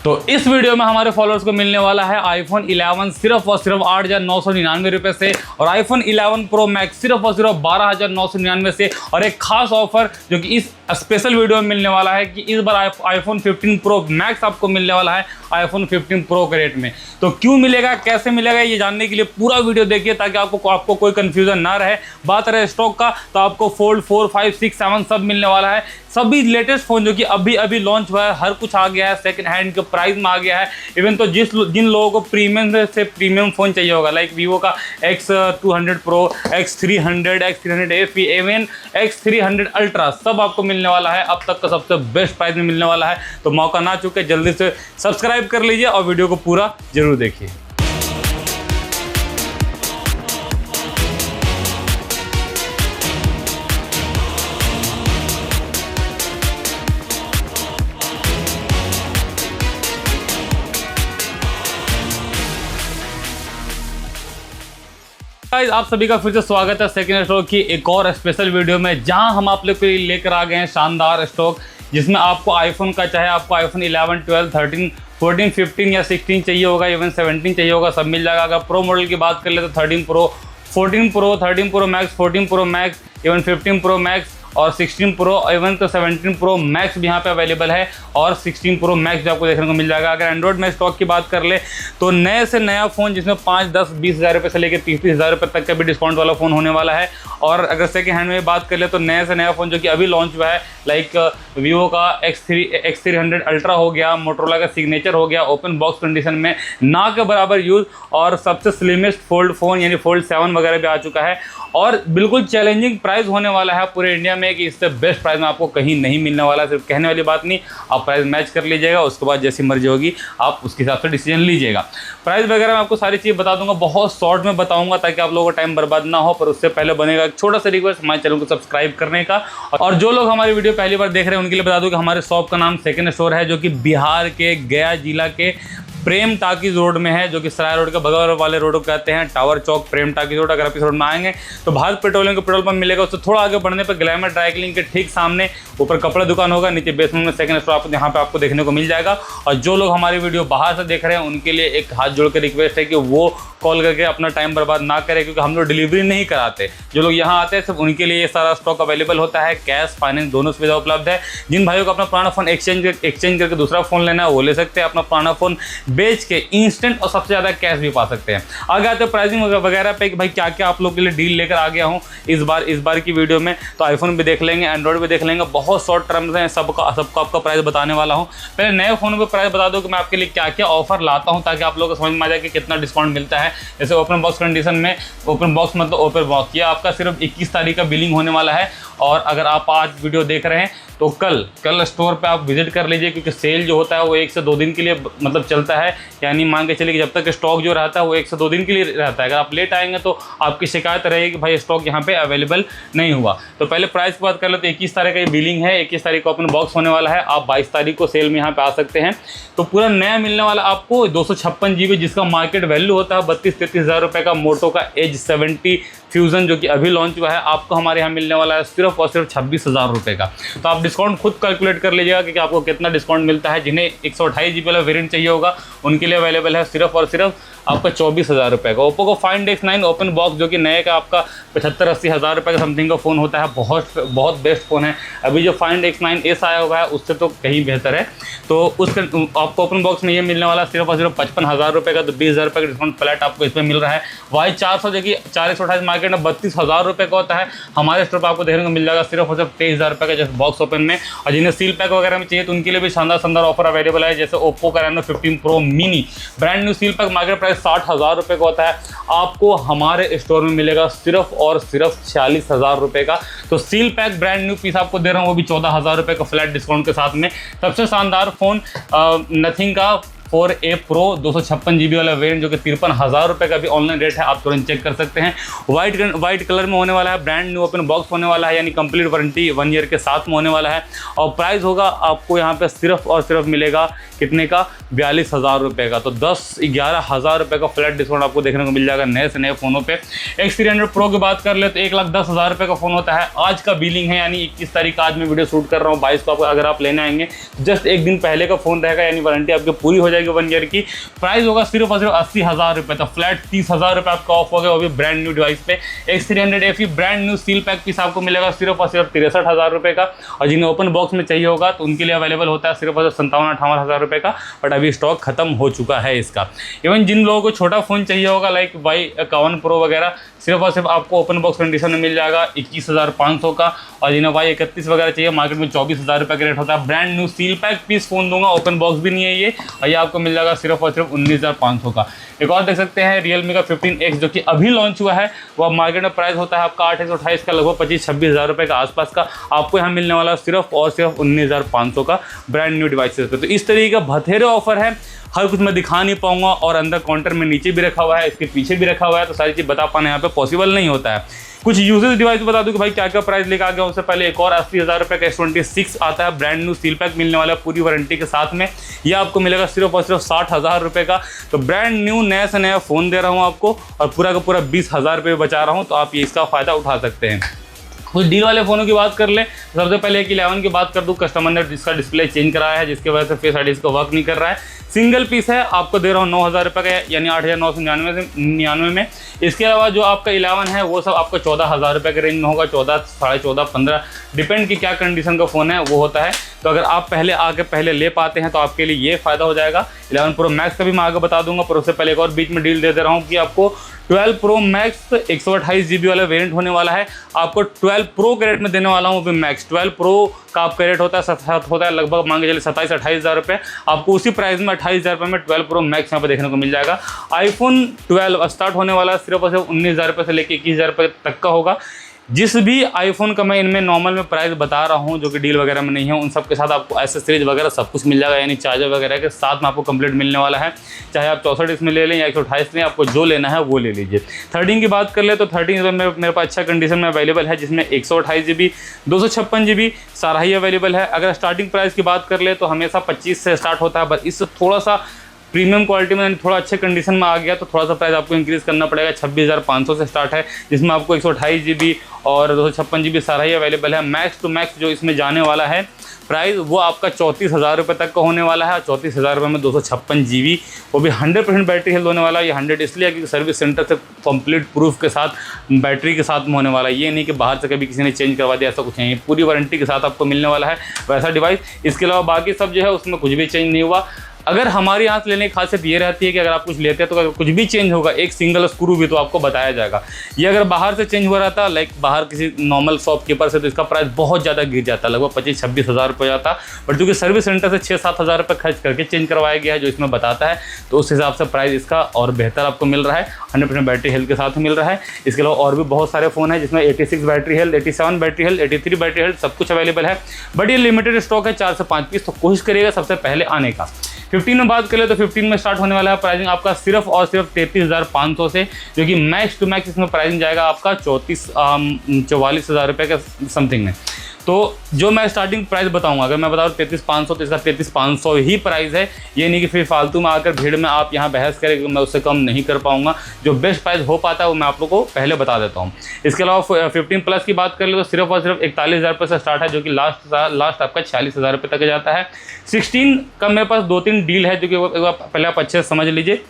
तो इस वीडियो में हमारे फॉलोअर्स को मिलने वाला है आईफोन 11 सिर्फ और सिर्फ 8,999 रुपये से और आईफोन 11 प्रो मैक्स सिर्फ और सिर्फ 12,999 से। और एक खास ऑफर जो कि इस स्पेशल वीडियो में मिलने वाला है कि इस बार आईफोन 15 प्रो मैक्स आपको मिलने वाला है आईफोन 15 प्रो के रेट में। तो क्यों मिलेगा, कैसे मिलेगा, ये जानने के लिए पूरा वीडियो देखिए ताकि आपको कोई कंफ्यूजन ना रहे। बात रहे स्टॉक का तो आपको फोल्ड 4, 5, 6, 7 सब मिलने वाला है। सभी लेटेस्ट फोन जो कि अभी लॉन्च हुआ है, हर कुछ आ गया है, सेकंड हैंड के प्राइस में आ गया है। इवन तो जिन लोगों को प्रीमियम से प्रीमियम फोन चाहिए होगा, लाइक वीवो का X200 pro, X300, X300 even X300 ultra सब आपको मिलने वाला है। अब तक का सबसे बेस्ट प्राइस में मिलने वाला है। तो मौका ना चुके, जल्दी से सब्सक्राइब कर लीजिए और वीडियो को पूरा जरूर देखिए। गाइस, आप सभी का फिर से स्वागत है सेकंड स्टॉक की एक और स्पेशल वीडियो में, जहां हम आप लोग के लिए लेकर आ गए हैं शानदार स्टॉक, जिसमें आपको आईफोन का चाहे आपको आईफोन 11, 12, 13, 14, 15 या 16 चाहिए होगा, इवन 17 चाहिए होगा, सब मिल जाएगा। अगर प्रो मॉडल की बात कर ले तो 13 pro, 14 pro, 13 pro max, 14 pro max, even 15 pro max और 16 प्रो, इवन तो 17 प्रो मैक्स भी यहाँ पे अवेलेबल है और 16 प्रो मैक्स भी आपको देखने को मिल जाएगा। अगर एंड्रॉइड में स्टॉक की बात कर ले तो नए से नया फ़ोन जिसमें 5, 10, 20 हज़ार रुपये से लेकर 30 हज़ार रुपये तक का भी डिस्काउंट वाला फ़ोन होने वाला है। और अगर सेकेंड हैंड में बात कर ले तो नए से नया फ़ोन जो कि अभी लॉन्च हुआ है, लाइक वीवो का X300 अल्ट्रा हो गया, मोटरोला का सिग्नेचर हो गया, ओपन बॉक्स कंडीशन में ना के बराबर यूज़, और सबसे स्लिमेस्ट फोल्ड फ़ोन यानी फोल्ड 7 वगैरह भी आ चुका है। और बिल्कुल चैलेंजिंग प्राइस होने वाला है पूरे इंडिया में कि इससे बेस्ट प्राइस में आपको कहीं नहीं मिलने वाला। सिर्फ कहने वाली बात नहीं, आप प्राइस मैच कर लीजिएगा, उसके बाद जैसी मर्जी होगी आप उसके हिसाब से डिसीजन लीजिएगा। प्राइस वगैरह मैं आपको सारी चीज़ बता दूंगा, बहुत शॉर्ट में बताऊंगा ताकि आप लोगों का टाइम बर्बाद ना हो। पर उससे पहले बनेगा एक छोटा सा रिक्वेस्ट हमारे चैनल को सब्सक्राइब करने का। और जो लोग हमारी वीडियो पहली बार देख रहे हैं उनके लिए बता दूं कि हमारे शॉप का नाम सेकंड स्टोर है, जो कि बिहार के गया जिला के प्रेम टाकीज रोड में है, जो कि सराय रोड के बगल वाले रोड को कहते हैं टावर चौक प्रेम टाकीज रोड। अगर आप इस रोड में आएंगे तो भारत पेट्रोलियम का पेट्रोल पंप मिलेगा, उससे थोड़ा आगे बढ़ने पर ग्लैमर ड्राई क्लीनिंग के ठीक सामने ऊपर कपड़ा दुकान होगा, नीचे बेसमेंट में सेकंड स्टोर आपको यहाँ पे आपको देखने को मिल जाएगा। और जो लोग हमारी वीडियो बाहर से देख रहे हैं उनके लिए एक हाथ जोड़ के रिक्वेस्ट है कि वो कॉल करके अपना टाइम बर्बाद ना करें, क्योंकि हम लोग डिलीवरी नहीं कराते। जो लोग यहाँ आते हैं सिर्फ उनके लिए ये सारा स्टॉक अवेलेबल होता है। कैश, फाइनेंस दोनों सुविधा उपलब्ध है। जिन भाइयों को अपना पुराना फोन एक्सचेंज करके दूसरा फोन लेना है वो ले सकते हैं। अपना पुराना फोन बेच के इंस्टेंट और सबसे ज़्यादा कैश भी पा सकते हैं। आगे आते हैं प्राइसिंग वगैरह पे कि भाई क्या क्या आप लोग के लिए डील लेकर आ गया हूँ इस बार की वीडियो में। तो आईफोन भी देख लेंगे, एंड्रॉइड भी देख लेंगे, बहुत शॉर्ट टर्म्स हैं, सबको आपका प्राइस बताने वाला हूँ। पहले नए फोन पर प्राइस बता दो कि मैं आपके लिए क्या क्या ऑफर लाता हूँ ताकि आप लोगों को समझ में आ जाए कि कितना डिस्काउंट मिलता है। जैसे ओपन बॉक्स कंडीशन में, ओपन बॉक्स मतलब ओपन बॉक्स, ये आपका सिर्फ 21 तारीख का बिलिंग होने वाला है। और अगर आप आज वीडियो देख रहे हैं तो कल स्टोर पे आप विजिट कर लीजिए, क्योंकि सेल जो होता है वो 1 से 2 दिन के लिए मतलब चलता है। यानी मान के चलिए कि जब तक स्टॉक जो रहता है वो 1 से 2 दिन के लिए रहता है। अगर आप लेट आएंगे तो आपकी शिकायत रहेगी कि भाई स्टॉक यहाँ पे अवेलेबल नहीं हुआ। तो पहले प्राइस की बात कर ले तो 21 तारीख का ये बिलिंग है, 21 तारीख को ओपन बॉक्स होने वाला है। आप 22 तारीख को सेल में यहाँ पे आ सकते हैं। तो पूरा नया मिलने वाला आपको 256 GB, जिसका मार्केट वैल्यू होता है 32-33 हज़ार रुपये का, मोटो का एज 70 फ्यूजन जो कि अभी लॉन्च हुआ है, आपको हमारे यहाँ मिलने वाला है सिर्फ और सिर्फ 26,000 रुपये का। तो आप डिस्काउंट खुद कैलकुलेट कर लीजिएगा कि आपको कितना डिस्काउंट मिलता है। जिन्हें 128 GB वाला वेरिएंट चाहिए होगा उनके लिए अवेलेबल है सिर्फ और सिर्फ आपका 24,000 रुपये का। ओप्पो को फाइंड X9 ओपन बॉक्स जो कि नए का आपका 75-80 हज़ार रुपये का समथिंग का फ़ोन होता है, बहुत बेस्ट फ़ोन है। अभी जो फाइंड X9S आया हुआ है उससे तो कहीं बेहतर है। तो उसका आपको ओपन बॉक्स में ये मिलने वाला सिर्फ और सिर्फ 55,000 रुपये का। तो 20,000 रुपये का डिस्काउंट फ्लैट आपको इसमें मिल रहा है। Y400 जो कि 428 मार्केट में 32,000 रुपये का होता है, हमारे स्टोर पर आपको देखने को मिल जाएगा सिर्फ और सिर्फ 23,000 रुपये का जैसे बॉक्स ओपन में। और जिन्हें सील पैक वगैरह में चाहिए तो उनके लिए भी शानदार ऑफर अवेलेबल है। जैसे ओप्पो का Reno 15 pro mini brand new seal pack market price 60,000 रुपये का होता है, आपको हमारे स्टोर में मिलेगा सिर्फ और सिर्फ 46,000 रुपये का। तो seal pack brand new piece आपको दे रहा हूँ, वो भी 14,000 रुपये का फ्लैट डिस्काउंट के साथ में। सबसे शानदार फ़ोन नथिंग का 4A Pro 256 GB वाला वेरिएंट जो कि 53,000 रुपये का भी ऑनलाइन रेट है, आप तुरंत चेक कर सकते हैं। वाइट कलर में होने वाला है, ब्रांड न्यू ओपन बॉक्स होने वाला है, यानी कंप्लीट वारंटी 1 ईयर के साथ में होने वाला है। और प्राइस होगा आपको यहाँ पे सिर्फ और सिर्फ मिलेगा कितने का, 42,000 रुपये का। तो 10-11,000 रुपये का फ्लैट डिस्काउंट आपको देखने को मिल जाएगा नए से नए फ़ोनों पे। X300 Pro की बात कर ले तो 1,10,000 रुपये का फ़ोन होता है। आज का बिलिंग है, यानी 21 तारीख आज मैं वीडियो शूट कर रहा हूँ 22 को। अगर आप लेने आएंगे जस्ट एक दिन पहले का फ़ोन रहेगा, यानी वारंटी आपकी पूरी हो जाएगी 1 ईयर की। प्राइस होगा सिर्फ और सिर्फ 80,000 रुपये। तो फ्लैट 30,000 रुपये आपका ऑफ हो गया, वो भी ब्रांड न्यू डिवाइस पे। X300 FE brand new seal pack piece आपको मिलेगा सिर्फ और सिर्फ 63,000 रुपये का। और जिन्हें ओपन बॉक्स में चाहिए होगा तो उनके लिए अवेलेबल होता है सिर्फ और सिर्फ 57-58,000 रुपये का, बट अभी स्टॉक खत्म हो चुका है इसका। इवन जिन लोगों को छोटा फ़ोन चाहिए होगा लाइक Y51 Pro वगैरह, सिर्फ और सिर्फ आपको ओपन बॉक्स कंडीशन में मिल जाएगा 21,500 का। और जिन्हें Y31 वगैरह चाहिए मार्केट में 24,000 रुपये का रेट होता है। Brand new seal pack piece phone दूंगा, ओपन बॉक्स भी नहीं है ये, और ये आपको मिल जाएगा सिर्फ और सिर्फ 19,500 का। एक और देख सकते हैं Realme का 15X जो कि अभी लॉन्च हुआ है, वह मार्केट में प्राइस होता है आपका 828 का, लगभग 25-26,000 रुपये का आसपास का। आपको यहाँ मिलने वाला सिर्फ और सिर्फ 19,500 का ब्रांड न्यू डिवाइसेस पे। तो इस तरीके का बथेरे ऑफर है, हर कुछ मैं दिखा नहीं पाऊंगा। और अंदर काउंटर में नीचे भी रखा हुआ है, इसके पीछे भी रखा हुआ है, तो सारी चीज़ बता पाना यहाँ पे पॉसिबल नहीं होता है। कुछ यूजेस डिवाइस बता दूं कि भाई क्या क्या प्राइस लेकर आ गया। उससे पहले एक और 80,000 रुपये का S26 आता है, ब्रांड न्यू सील पैक मिलने वाला है पूरी वारंटी के साथ में। ये आपको मिलेगा सिर्फ और सिर्फ 60,000 रुपये का। तो ब्रांड न्यू नया से नया फ़ोन दे रहा हूँ आपको, और पूरा का पूरा 20,000 रुपये बचा रहा हूँ, तो आप ये इसका फ़ायदा उठा सकते हैं। कुछ डील वाले फ़ोनों की बात कर ले, सबसे पहले एक 11 की बात कर दूं। कस्टमर ने जिसका डिस्प्ले चेंज कराया है, जिसकी वजह से फेस आईडी इसका वर्क नहीं कर रहा है। सिंगल पीस है, आपको दे रहा हूँ 9,000 रुपये का, यानी 8,999 में। इसके अलावा जो आपका 11 है वो सब आपका 14,000 रुपये के रेंज में होगा, 14, 14.5, 15, डिपेंड कि क्या कंडीशन का फ़ोन है वो होता है। तो अगर आप पहले ले पाते हैं तो आपके लिए ये फ़ायदा हो जाएगा। 11 Pro Max का भी मैं आगे बता दूंगा, पर उससे पहले एक और बीच में डील दे रहा हूँ कि आपको 12 Pro Max 128 GB वाला वेरिएंट होने वाला है। आपको 12 Pro के रेट में देने वाला हूँ। मैक्स 12 Pro का आपका रेट होता है लगभग मान के चलिए 27-28,000 रुपये। आपको उसी प्राइस में 28,000 रुपये में 12 Pro Max यहाँ पर देखने को मिल जाएगा। iPhone 12 स्टार्ट होने वाला है सिर्फ और सिर्फ 19,000 रुपये से लेकर 21,000 रुपये तक का होगा। जिस भी आईफोन का मैं इनमें नॉर्मल में प्राइस बता रहा हूँ जो कि डील वगैरह में नहीं है, उन सब के साथ आपको एसेसरीज वगैरह सब कुछ मिल जाएगा, यानी चार्जर वगैरह के साथ में आपको कंप्लीट मिलने वाला है। चाहे आप 64 इसमें ले लें या 128 लें, आपको जो लेना है वो ले लीजिए। 13 की बात कर ले तो 13 मेरे पास अच्छा कंडीशन में अवेलेबल है, जिसमें 128 GB 256 GB सारा ही अवेलेबल है। अगर स्टार्टिंग प्राइस की बात कर ले तो हमेशा 25 से स्टार्ट होता है, बस इससे थोड़ा सा प्रीमियम क्वालिटी में थोड़ा अच्छे कंडीशन में आ गया तो थोड़ा सा प्राइस आपको इंक्रीज़ करना पड़ेगा। 26,500 से स्टार्ट है, जिसमें आपको 128 GB और 256 GB सारा ही अवेलेबल है। मैक्स टू मैक्स जो इसमें जाने वाला है प्राइस वो आपका 34,000 रुपये तक का होने वाला है। 34,000 रुपये में 256 GB, वो भी 100% बैटरी हेल्थ होने वाला है। ये 100 इसलिए क्योंकि सर्विस सेंटर से कंप्लीट प्रूफ के साथ बैटरी के साथ में होने वाला है। ये नहीं कि बाहर से कभी किसी ने चेंज करवा दिया, ऐसा कुछ नहीं। पूरी वारंटी के साथ आपको मिलने वाला है वैसा डिवाइस। इसके अलावा बाकी सब जो है उसमें कुछ भी चेंज नहीं हुआ। अगर हमारे यहाँ से लेने की खासियत ये रहती है कि अगर आप कुछ लेते हैं तो अगर कुछ भी चेंज होगा, एक सिंगल स्क्रू भी, तो आपको बताया जाएगा। ये अगर बाहर से चेंज हो रहा था लाइक बाहर किसी नॉर्मल शॉपकीपर से, तो इसका प्राइस बहुत ज़्यादा गिर जाता, लगभग 25-26 हज़ार रुपये जाता। बट क्योंकि सर्विस सेंटर से 6-7 हज़ार रुपये खर्च करके चेंज करवाया गया है जो इसमें बताता है, तो उस हिसाब से प्राइस इसका और बेहतर आपको मिल रहा है। 100% बैटरी हेल्थ के साथ मिल रहा है। इसके अलावा और भी बहुत सारे फ़ोन हैं जिसमें 86 battery health, 87 battery health, 83 battery health सब कुछ अवेलेबल है। बट ये लिमिटेड स्टॉक है, 4 से 5 पीस, तो कोशिश करिएगा सबसे पहले आने का। 15 में बात करें तो 15 में स्टार्ट होने वाला है प्राइसिंग आपका सिर्फ और सिर्फ 33,500 से, जो कि मैक्स टू मैक्स इसमें प्राइसिंग जाएगा आपका 44,000 रुपये के समथिंग में। तो जो मैं स्टार्टिंग प्राइस बताऊंगा, अगर मैं बताऊँ 33,500 तो इसका 33,500 ही प्राइस है। ये नहीं कि फिर फालतू में आकर भीड़ में आप यहाँ बहस करें कि मैं उससे कम नहीं कर पाऊंगा। जो बेस्ट प्राइस हो पाता है वो मैं आप लोगों को पहले बता देता हूँ। इसके अलावा 15 प्लस की बात कर ले तो सिर्फ और सिर्फ 41,000 रुपये से स्टार्ट है, जो कि लास्ट आपका 46,000 रुपये तक जाता है। 16 का मेरे पास 2-3 डील है जो कि पहले आप अच्छे से समझ लीजिए।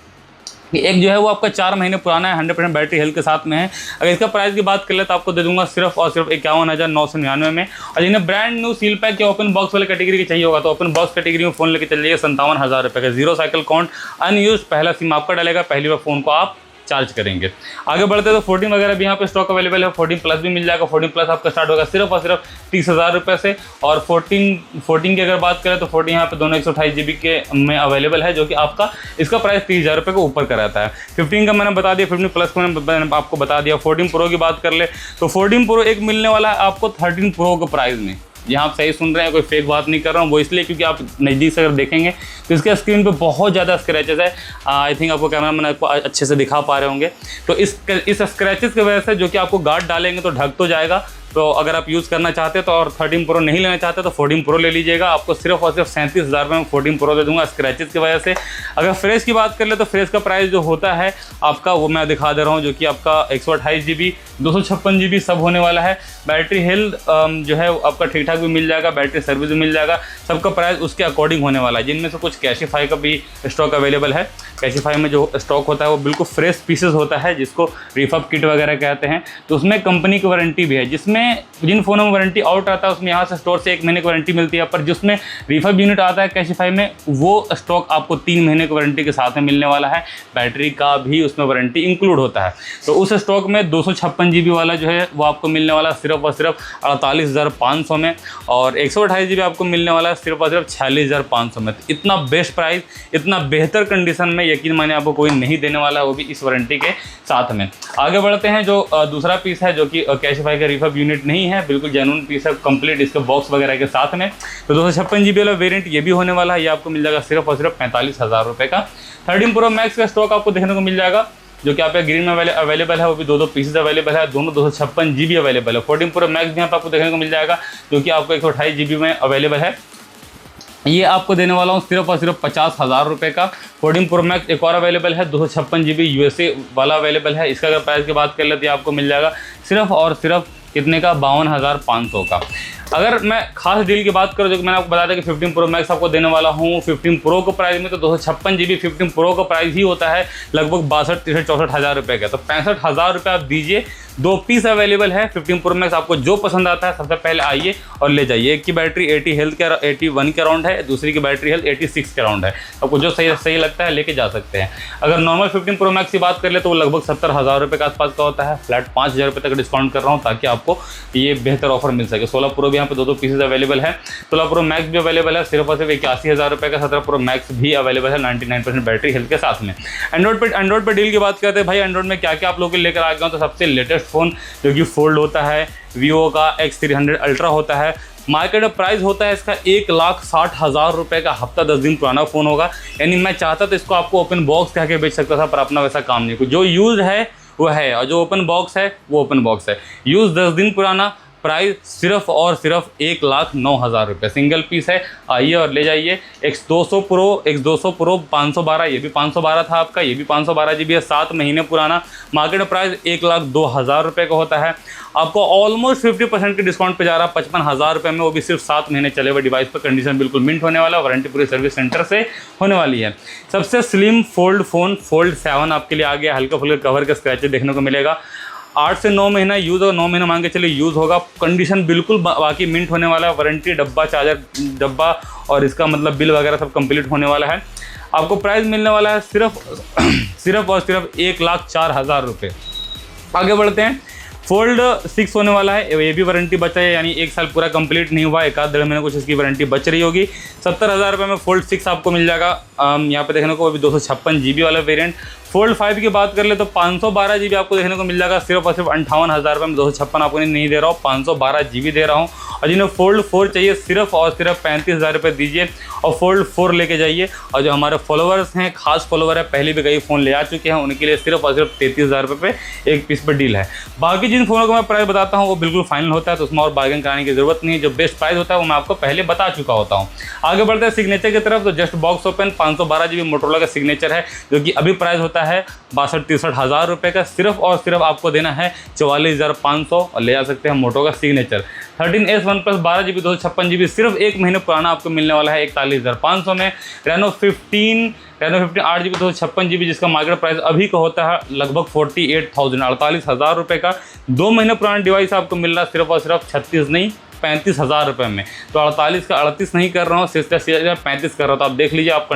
एक जो है वो आपका 4 महीने पुराना है, 100% बैटरी हेल्थ के साथ में है। अगर इसका प्राइस की बात कर ले तो आपको दे दूंगा सिर्फ और सिर्फ 51,999 में। और जिन्हें ब्रांड न्यू सील पैक या ओपन बॉक्स वाले कैटेगरी की चाहिए होगा तो ओपन बॉक्स कैटेगरी में फ़ोन लेके चल जाइए 57,000 रुपये का। 0 साइकिल काउंट, अनयूज, पहला सिम आपका डलेगा, पहली बार फ़ोन को आप चार्ज करेंगे। आगे बढ़ते तो 14 वगैरह भी यहाँ पे स्टॉक अवेलेबल है। 14 प्लस भी मिल जाएगा। 14 प्लस आपका स्टार्ट होगा सिर्फ और सिर्फ 30,000 रुपये से। और 14 की अगर बात करें तो 14 यहाँ पे दोनों 128 GB के में अवेलेबल है, जो कि आपका इसका प्राइस 30,000 रुपये के ऊपर का रहता है। 15 का मैंने बता दिया, 15 प्लस को मैंने आपको बता दिया। 14 Pro की बात कर ले तो 14 Pro एक मिलने वाला है आपको 13 Pro के प्राइस में। यहाँ आप सही सुन रहे हैं, कोई फेक बात नहीं कर रहा हूँ। वो इसलिए क्योंकि आप नज़दीक से अगर देखेंगे तो इसके स्क्रीन पे बहुत ज़्यादा स्क्रैचेस है। आई थिंक आपको कैमरा मैन आपको अच्छे से दिखा पा रहे होंगे। तो इस स्क्रैचेस की वजह से जो कि आपको गार्ड डालेंगे तो ढक तो जाएगा। तो अगर आप यूज़ करना चाहते हैं तो, और 13 प्रो नहीं लेना चाहते तो 14 प्रो ले लीजिएगा। आपको सिर्फ और सिर्फ 37,000 रुपये में 14 प्रो दे दूंगा स्क्रैचेस की वजह से। अगर फ्रेश की बात कर ले तो फ्रेश का प्राइस जो होता है आपका, वो मैं दिखा दे रहा हूँ, जो कि आपका 128 GB 256 GB सब होने वाला है। बैटरी हेल्थ जो है आपका ठीक ठाक भी मिल जाएगा, बैटरी सर्विस भी मिल जाएगा। सबका प्राइस उसके अकॉर्डिंग होने वाला है। जिनमें से कुछ कैशिफाई का भी स्टॉक अवेलेबल है। कैशिफाई में जो स्टॉक होता है वो बिल्कुल फ्रेश पीसेस होता है, जिसको रिफअप किट वगैरह कहते हैं। तो उसमें कंपनी की वारंटी भी है। जिसमें जिन फ़ोनों में वारंटी आउट आता है उसमें यहाँ से स्टोर से 1 महीने की वारंटी मिलती है, पर जिसमें रिफअप यूनिट आता है कैशिफाई में, वो स्टॉक आपको 3 महीने की वारंटी के साथ में मिलने वाला है। बैटरी का भी उसमें वारंटी इंक्लूड होता है। तो उस स्टॉक में 256 GB वाला जो है वो आपको मिलने वाला सिर्फ और सिर्फ 48,500 में, और 128 GB आपको मिलने वाला है सिर्फ और सिर्फ 46,500 में। तो इतना बेस्ट प्राइस, इतना बेहतर कंडीशन में यकीन माने आपको कोई नहीं देने वाला है, वो भी इस वारंटी के साथ में। आगे बढ़ते हैं। जो दूसरा पीस है जो कि कैशिफाई का रिफअप यूनिट नहीं है, बिल्कुल जेन्युइन पीस है, कंप्लीट इसके बॉक्स वगैरह के साथ में। तो 256 GB वाला वेरिएंट ये भी होने वाला है। ये आपको मिल जाएगा सिर्फ और सिर्फ 45,000 रुपये का। 13 प्रो मैक्स का स्टॉक आपको देखने को मिल जाएगा, जो कि आपके ग्रीन में अवेलेबल है। वो भी दो पीसेस अवेलेबल है, दोनों 256 GB अवेलेबल है। 14 प्रो मैक्स भी यहाँ पर आपको देखने को मिल जाएगा, जो कि आपको 128 GB में अवेलेबल है। ये आपको देने वाला हूँ सिर्फ और सिर्फ 50,000 रुपये का। 14 प्रो मैक्स एक और अवेलेबल है, 256 GB USA वाला अवेलेबल है। इसका अगर प्राइस की बात कर लेते हैं आपको मिल जाएगा सिर्फ और सिर्फ कितने का, 52,500 का। अगर मैं खास डील की बात करूँ, जो कि मैंने आपको बताया था कि 15 प्रो मैक्स आपको देने वाला हूँ 15 प्रो को प्राइस में, तो 256 GB 15 प्रो का प्राइस ही होता है लगभग 62-64 रुपये का। तो 65,000 रुपये आप दीजिए। 2 पीस अवेलेबल है 15 प्रो मैक्स। आपको जो पसंद आता है सबसे पहले आइए और ले जाइए। एक की बैटरी 81 के अराउंड है, दूसरी की बैटरी हेल्थ 86 के अराउंड है। आपको जो सही लगता है लेके जा सकते हैं। अगर नॉर्मल 15 प्रो मैक्स की बात कर ले तो वो लगभग 70,000 रुपये के आसपास का होता है। फ्लैट 5,000 रुपये तक डिस्काउंट कर रहा हूँ ताकि आपको ये बेहतर ऑफर मिल सके। 16 प्रो भी यहाँ पे 2 पीसेज अवेलेबल है। 16 प्रो मैक्स भी अवेलेबल है सिर्फ और सिर्फ 81,000 रुपये का। 17 प्रो मैक्स भी अवेलेबल है 99% बैटरी हेल्थ के साथ में। एंड्रॉइड पे डील की बात करते हैं भाई, एंड्रॉइड में क्या क्या आप लोग लेकर आ गए हो। तो सबसे लेटेस्ट फ़ोन जो कि फोल्ड होता है, वीवो का X300 अल्ट्रा होता है। मार्केट में प्राइस होता है इसका 1,60,000 रुपये का। हफ्ता 10 दिन पुराना फ़ोन होगा। यानी मैं चाहता तो इसको आपको ओपन बॉक्स कह के बेच सकता था, पर अपना वैसा काम नहीं। जो यूज़ है वो है, और जो ओपन बॉक्स है वो ओपन बॉक्स है। यूज़ 10 दिन पुराना, प्राइस सिर्फ और सिर्फ 1,09,000 रुपये। सिंगल पीस है, आइए और ले जाइए। X200 प्रो 512, ये भी 512 था आपका, ये भी 512 GB है, 7 महीने पुराना। मार्केट प्राइस 1,02,000 रुपये का होता है। आपको ऑलमोस्ट 50% के डिस्काउंट पे जा रहा है 55,000 रुपये में, वो भी सिर्फ 7 महीने चले हुए डिवाइस पर। कंडीशन बिल्कुल मिंट होने वाला है, वारंटी पूरी सर्विस सेंटर से होने वाली है। सबसे स्लिम फोल्ड फ़ोन फोल्ड 7 आपके लिए आ गया। हल्का फुल्का कवर का स्क्रैचेस देखने को मिलेगा। 8 से 9 महीना यूज़ और 9 महीना मान के चलिए यूज़ होगा। कंडीशन बिल्कुल बाकी मिंट होने वाला है। वारंटी डब्बा, चार्जर डब्बा और इसका मतलब बिल वगैरह सब कंप्लीट होने वाला है। आपको प्राइस मिलने वाला है सिर्फ और सिर्फ 1,04,000 रुपये। आगे बढ़ते हैं। फोल्ड 6 होने वाला है, ये भी वारंटी बचा है, यानी 1 साल पूरा कंप्लीट नहीं हुआ, 1-1.5 महीने कुछ इसकी वारंटी बच रही होगी। 70,000 रुपये में फोल्ड 6 आपको मिल जाएगा। यहाँ पे देखने को वो भी 256 GB वाला वेरिएंट। फोल्ड 5 की बात कर ले तो 512 GB आपको देखने को मिल जाएगा सिर्फ और सिर्फ 58,000 रुपये में। 256 आपको नहीं दे रहा हूँ, 512 GB दे रहा हूँ। और जिन्हें फोल्ड 4 चाहिए सिर्फ और सिर्फ 35,000 रुपये दीजिए और फोल्ड 4 लेके जाइए। और जो हमारे फॉलोवर्स हैं, खास फॉलोवर है, पहले भी कई फ़ोन ले आ चुके हैं, उनके लिए सिर्फ और सिर्फ 33,000 रुपये पे एक पीस पर डील है। बाकी जिन फ़ोनों को मैं प्राइस बताता हूँ वो बिल्कुल फाइनल होता है, तो उसमें और बार्गेन कराने की ज़रूरत नहीं है। जो बेस्ट प्राइस होता है वो मैं आपको पहले बता चुका होता हूँ। आगे बढ़ते हैं सिग्नेचर की तरफ। तो just box open 512 GB Motorola का सिग्नेचर है, जो कि अभी प्राइस होता है 62-63,000 रुपये का। सिर्फ और सिर्फ आपको देना है 44,500 और ले जा सकते हैं मोटो का signature. 13S OnePlus 12 GB 256 GB सिर्फ 1 महीने पुराना आपको मिलने वाला है 41,500 में। रेनो 15 8 GB 256 GB जिसका मार्केट प्राइस अभी का होता है लगभग 48,000 रुपये का। 2 महीने पुराना डिवाइस आपको मिल रहा है सिर्फ और सिर्फ 36 नहीं 35,000 रुपये में। तो 48 का 38 नहीं कर रहा हूँ, सीधा 35 कर रहा हूँ। तो आप देख लीजिए, आप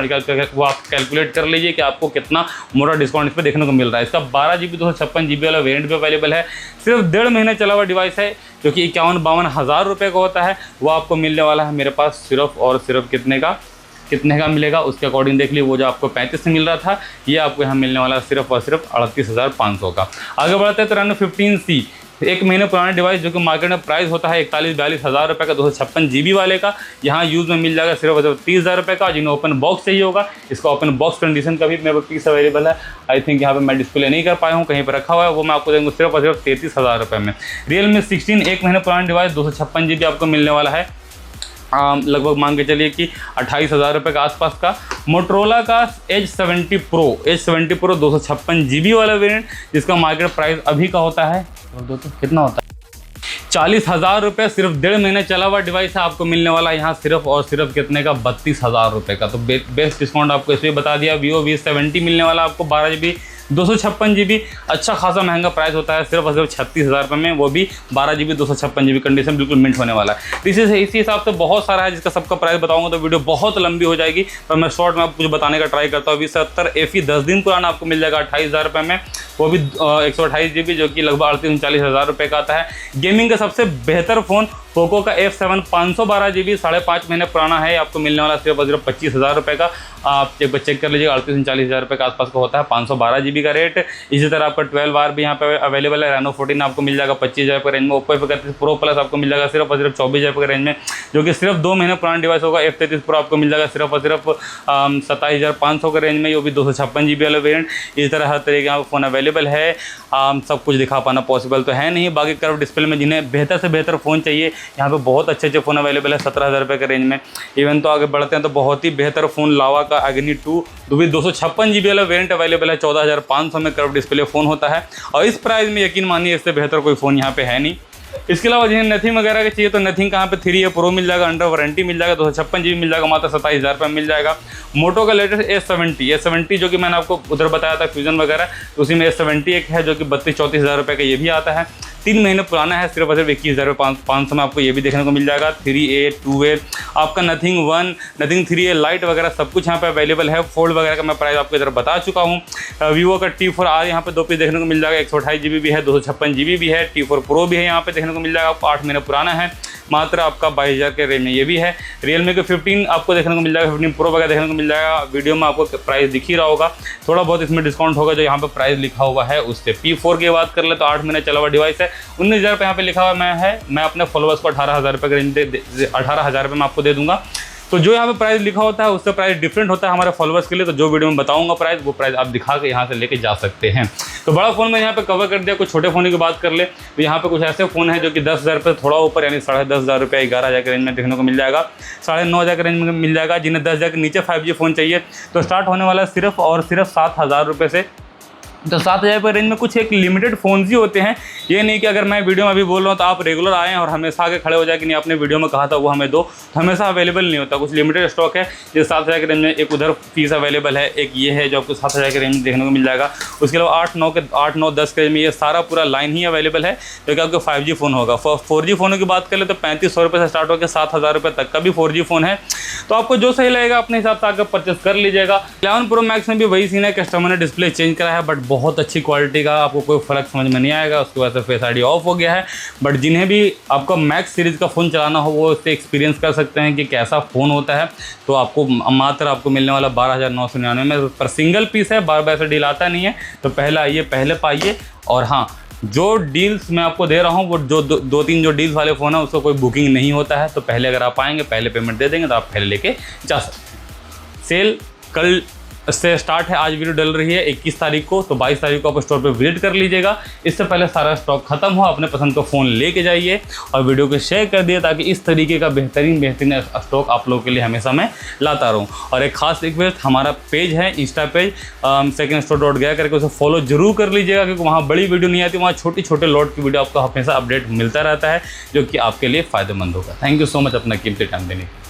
कैलकुलेट कर लीजिए कि आपको कितना मोटा डिस्काउंट इस पर देखने को मिल रहा है। इसका 12 GB 256 GB वाला वेरिएंट भी अवेलेबल है। सिर्फ 1.5 महीने चला हुआ डिवाइस है, जो कि 51-52 रुपये का होता है। वो आपको मिलने वाला है मेरे पास सिर्फ और सिर्फ कितने का मिलेगा उसके अकॉर्डिंग देख लीजिए। वो जो आपको 35 में मिल रहा था, ये आपको यहाँ मिलने वाला है सिर्फ और सिर्फ 38,500 का। आगे बढ़ते हैं तो Reno 15C 1 महीने पुराने डिवाइस जो कि मार्केट में प्राइस होता है 41-42 हज़ार रुपये का 256 GB वाले का, यहाँ यूज़ में मिल जाएगा सिर्फ 30 हज़ार रुपये का। जिन्हें ओपन बॉक्स चाहिए होगा, इसका ओपन बॉक्स कंडीशन का भी मेरे पास पीस अवेलेबल है। आई थिंक यहाँ पे मैं डिस्प्ले नहीं कर पाया हूँ, कहीं पर रखा हुआ है, वो मैं आपको देंगे सिर्फ और सिर्फ 33 हज़ार रुपये में। Realme 16 1 महीने पुराना डिवाइस 256 GB आपको मिलने वाला है, लगभग मान के चलिए कि 28 हज़ार रुपये के आसपास का। मोटरोला का H70 Pro 256 GB वाला वेरिएंट, जिसका मार्केट प्राइस अभी का होता है कितना होता है 40 हज़ार रुपये। सिर्फ 1.5 महीने चला हुआ डिवाइस है, आपको मिलने वाला है यहाँ सिर्फ और सिर्फ कितने का 32 हज़ार रुपये का। तो बेस्ट डिस्काउंट आपको इसलिए बता दिया। Vivo V70 मिलने वाला आपको 12 GB 256 GB, अच्छा खासा महंगा प्राइस होता है, सिर्फ और सिर्फ 36 हज़ार रुपये में, वो भी 12 GB 256 GB कंडीशन बिल्कुल मिंट होने वाला है। इसी हिसाब से बहुत सारा है जिसका सबका प्राइस बताऊंगा तो वीडियो बहुत लंबी हो जाएगी, पर मैं शॉर्ट में आपको बताने का ट्राई करता हूँ। V70 FE 10 दिन पुराना आपको मिल जाएगा 28 हज़ार रुपये में, वो भी 128 GB, जो कि लगभग 38-39 हज़ार रुपये का आता है। गेमिंग का सबसे बेहतर फ़ोन पोको का F7 512 GB 5.5 महीने पुराना है, आपको मिलने वाला सिर्फ और सिर्फ 25 हज़ार रुपये का। आप एक बार चेक कर लीजिएगा, 38-39 हज़ार रुपये के आसपास का होता है 512 GB का रेट। इसी तरह आपका 12R भी यहाँ पे अवेलेबल है। Reno 14 आपको मिल जाएगा 25 हज़ार रुपये रेंज में। Oppo F31 Pro Plus आपको मिल जाएगा सिर्फ और सिर्फ 24 हज़ार रुपये के रेंज में, जो कि सिर्फ 2 महीने पुराना डिवाइस होगा। F33 Pro आपको मिल जाएगा सिर्फ और सिर्फ 27,500 के रेंज में, वो भी 256 GB वाला वेरिएंट। इस तरह हर तरीके का फ़ोन अवेलेबल है। सब कुछ दिखा पाना पॉसिबल तो है नहीं, बाकी कर्व डिस्प्ले में जिन्हें बेहतर से बेहतर फ़ोन चाहिए, यहाँ पे बहुत अच्छे फ़ोन अवेलेबल है 17 हज़ार रुपये के रेंज में। इवन तो आगे बढ़ते हैं तो बहुत ही बेहतर फ़ोन लावा का Agni 2 भी 256 GB वाला वेरिएंट अवेलेबल है, 14,500 में कर्व डिस्प्ले फ़ोन होता है। और इस प्राइस में यकीन मानिए इससे बेहतर कोई फ़ोन यहाँ पे है नहीं। इसके अलावा जिन्हें नथिंग वगैरह के चाहिए तो नथिंग कहाँ पे 3A Pro मिल जाएगा, अंडर वारंटी मिल जाएगा, 256 GB मिल जाएगा, मात्र 27 हज़ार रुपये मिल जाएगा। मोटो का लेटेस्ट S70 जो कि मैंने आपको उधर बताया था फ्यूजन वगैरह, तो उसी में S70 एक है जो कि 32-34 हज़ार रुपये का ये भी आता है। 3 महीने पुराना है, सिर्फ और सिर्फ 21,500 में आपको ये भी देखने को मिल जाएगा। 3A 2A आपका नथिंग 1 नथिंग 3A लाइट वगैरह सब कुछ यहाँ पे अवेलेबल है। फोल्ड वगैरह का मैं प्राइस आपको इधर बता चुका हूँ। Vivo का T4R यहाँ पे 2 पीस देखने को मिल जाएगा, 128 GB भी है, 256 GB भी है। T4 Pro भी है यहाँ पे देखने को मिल जाएगा आपको, 8 महीने पुराना है, मात्र आपका 22 हज़ार के रेंज में ये भी है। Realme के 15 आपको देखने को मिल जाएगा, 15 Pro वगैरह देखने को मिल जाएगा। वीडियो में आपको प्राइस दिख ही रहा होगा, थोड़ा बहुत इसमें डिस्काउंट होगा जो यहाँ पे प्राइस लिखा हुआ है उससे। P4 की बात कर ले तो 8 महीने चला हुआ डिवाइस है, 19 हज़ार रुपये यहाँ पे लिखा हुआ मैं अपने फॉलोअर्स को 18 हज़ार रुपये के रेंज 18 हज़ार रुपये में आपको दे दूंगा। तो जो यहाँ पे प्राइस लिखा होता है उससे प्राइस डिफरेंट होता है हमारे फॉलोअर्स के लिए। तो जो वीडियो में बताऊंगा प्राइस, वो प्राइस आप दिखा के यहाँ से लेके जा सकते हैं। तो बड़ा फ़ोन में यहाँ पे कवर कर दिया। कुछ छोटे फ़ोन की बात कर ले तो यहाँ पे कुछ ऐसे फ़ोन है जो कि 10 हज़ार रुपये थोड़ा ऊपर, यानी 10.5 हज़ार रुपये 11 हज़ार के रेंज में देखने को मिल जाएगा, 9.5 हज़ार के रेंज में मिल जाएगा। जिन्हें 10 हज़ार के नीचे 5G फ़ोन चाहिए तो स्टार्ट होने वाला सिर्फ और सिर्फ 7 हज़ार रुपये से। तो 7 हज़ार रुपये रेंज में कुछ एक लिमिटेड फ़ोन्स ही होते हैं। ये नहीं कि अगर मैं वीडियो में अभी बोल रहा हूँ तो आप रेगुलर आएँ और हमेशा आगे खड़े हो जाए कि नहीं आपने वीडियो में कहा था वो हमें दो, तो हमेशा अवेलेबल नहीं होता। कुछ लिमिटेड स्टॉक है जो 7 हज़ार के रेंज में, एक उधर पीस अवेलेबल है, एक ये है जो आपको 7 हज़ार के रेंज में देखने को मिल जाएगा। उसके अलावा 8, 9, 10 के रेंज में ये सारा पूरा लाइन ही अवेलेबल है जो कि आपको 5G फ़ोन होगा। 4G फ़ोनों की बात कर ले तो 3500 रुपये से स्टार्ट होकर 7 हज़ार रुपये तक का भी 4G फ़ोन है। तो आपको जो सही लगेगा अपने हिसाब से आकर परचेस कर लीजिएगा। 11 Pro Max में भी वही सीन है, कस्टमर ने डिस्प्ले चेंज करा है, बट बहुत अच्छी क्वालिटी का, आपको कोई फ़र्क समझ में नहीं आएगा। उसके बाद से फेस ID ऑफ हो गया है। बट जिन्हें भी आपका मैक्स सीरीज़ का फ़ोन चलाना हो वो उससे एक्सपीरियंस कर सकते हैं कि कैसा फ़ोन होता है। तो आपको मात्र आपको मिलने वाला 12,999 में, पर सिंगल पीस है, बार बार से डील आता नहीं है। तो पहले आइए, पहले पाइए। और हाँ, जो डील्स मैं आपको दे रहा हूँ वो जो 2-3 जो डील्स वाले फ़ोन है उसको कोई बुकिंग नहीं होता है। तो पहले अगर आप आएँगे, पहले पेमेंट दे देंगे तो आप पहले लेके जा सकते हैं। सेल कल से स्टार्ट है, आज वीडियो डल रही है 21 तारीख को, तो 22 तारीख को आप स्टोर पे विजिट कर लीजिएगा। इससे पहले सारा स्टॉक खत्म हो, अपने पसंद का फ़ोन लेके जाइए और वीडियो को शेयर कर दिए ताकि इस तरीके का बेहतरीन स्टॉक आप लोगों के लिए हमेशा मैं लाता रहूँ। और एक खास रिक्वेस्ट, हमारा पेज है इंस्टा पेज secondstore.gaya करके उसे फॉलो जरूर कर लीजिएगा, क्योंकि वहाँ बड़ी वीडियो नहीं आती, वहाँ छोटे लॉट की वीडियो आपको हमेशा अपडेट मिलता रहता है जो कि आपके लिए फ़ायदेमंद होगा। थैंक यू सो मच अपना कीमती टाइम देने के लिए।